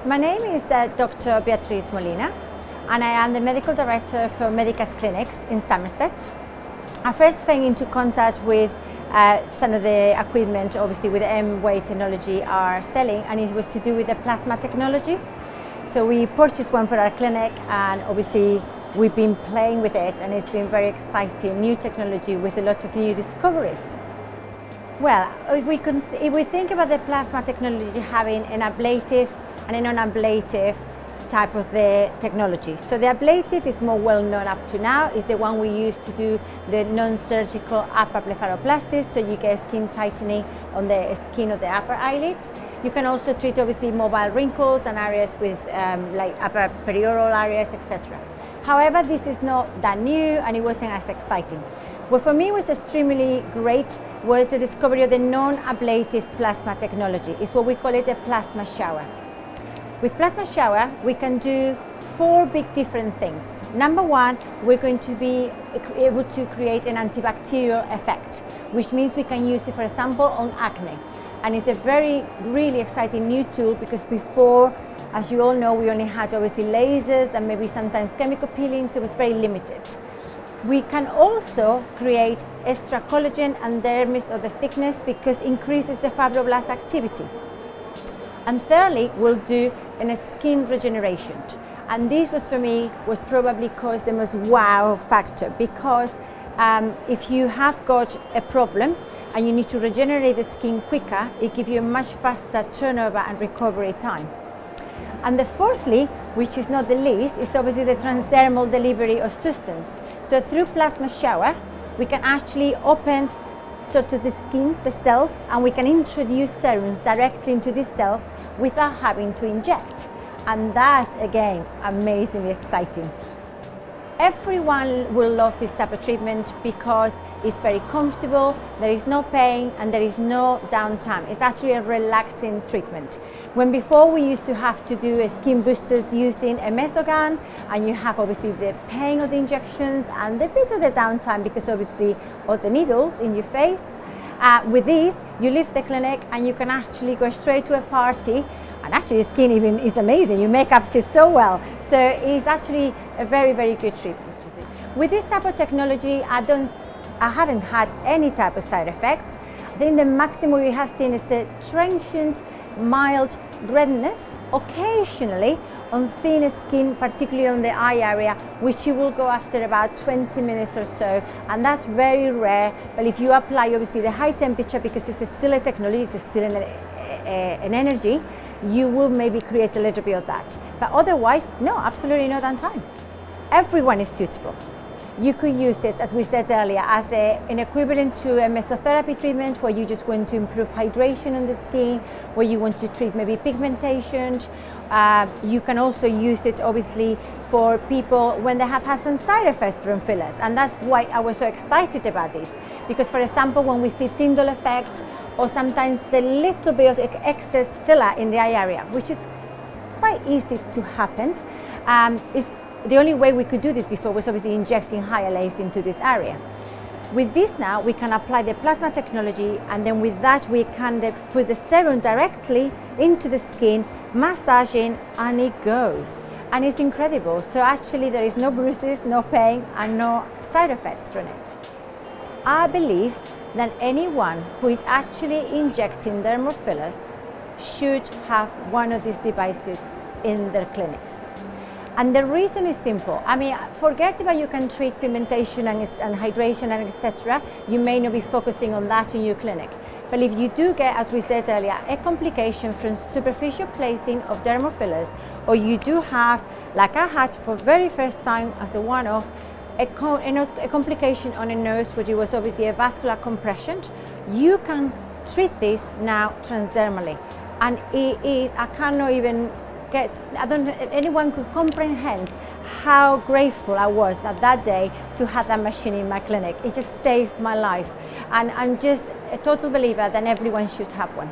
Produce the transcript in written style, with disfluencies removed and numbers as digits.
My name is Dr. Beatriz Molina, and I am the Medical Director for Medicas Clinics in Somerset. I first came into contact with some of the equipment, obviously with the BeamWave Technology are selling, and it was to do with the plasma technology. So we purchased one for our clinic, and obviously we've been playing with it, and it's been very exciting, new technology with a lot of new discoveries. Well, if we think about the plasma technology having an ablative and a non-ablative type of the technology. So the ablative is more well known up to now, is the one we use to do the non-surgical upper blepharoplasty, so you get skin tightening on the skin of the upper eyelid. You can also treat obviously mobile wrinkles and areas with like upper perioral areas, etc. However, this is not that new and it wasn't as exciting. What for me was extremely great was the discovery of the non-ablative plasma technology. It's what we call it a plasma shower. With plasma shower, we can do 4 big different things. Number one, we're going to be able to create an antibacterial effect, which means we can use it, for example, on acne. And it's a really exciting new tool, because before, as you all know, we only had obviously lasers and maybe sometimes chemical peeling, so it was very limited. We can also create extra collagen and dermis of the thickness, because it increases the fibroblast activity. And thirdly, we'll do a skin regeneration. And this was for me what probably caused the most wow factor, because if you have got a problem and you need to regenerate the skin quicker, it gives you a much faster turnover and recovery time. And the fourthly, which is not the least, is obviously the transdermal delivery of substance. So through plasma shower, we can actually open sort of the skin, the cells, and we can introduce serums directly into these cells without having to inject. And that's, again, amazingly exciting. Everyone will love this type of treatment because it's very comfortable, there is no pain, and there is no downtime. It's actually a relaxing treatment. When before we used to have to do skin boosters using a mesogun, and you have obviously the pain of the injections and the bit of the downtime because obviously of the needles in your face. With this, you leave the clinic and you can actually go straight to a party, and actually the skin even is amazing. Your makeup sits so well. So it's actually a very good treatment to do. With this type of technology, I haven't had any type of side effects. I think the maximum we have seen is a transient, mild redness, occasionally on thin skin, particularly on the eye area, which you will go after about 20 minutes or so, and that's very rare. But if you apply obviously the high temperature, because it's still a technology, it's still an energy, you will maybe create a little bit of that. But otherwise, no, absolutely no downtime. Everyone is suitable. You could use it, as we said earlier, as an equivalent to a mesotherapy treatment, where you just want to improve hydration on the skin, where you want to treat maybe pigmentation. You can also use it obviously for people when they have had some side effects from fillers, and that's why I was so excited about this. Because for example, when we see Tyndall effect, or sometimes the little bit of excess filler in the eye area, which is quite easy to happen, the only way we could do this before was obviously injecting hyalase into this area. With this now, we can apply the plasma technology, and then with that we can put the serum directly into the skin, massaging, and it goes. And it's incredible. So actually there is no bruises, no pain, and no side effects from it. I believe that anyone who is actually injecting dermal fillers should have one of these devices in their clinics. And the reason is simple. I mean, forget about you can treat pigmentation and hydration and etc. You may not be focusing on that in your clinic. But if you do get, as we said earlier, a complication from superficial placing of dermal fillers, or you do have, like I had for very first time as a one-off, a complication on a nose, which was obviously a vascular compression, you can treat this now transdermally. And it is, I cannot even anyone could comprehend how grateful I was at that day to have that machine in my clinic. It just saved my life, and I'm just a total believer that everyone should have one.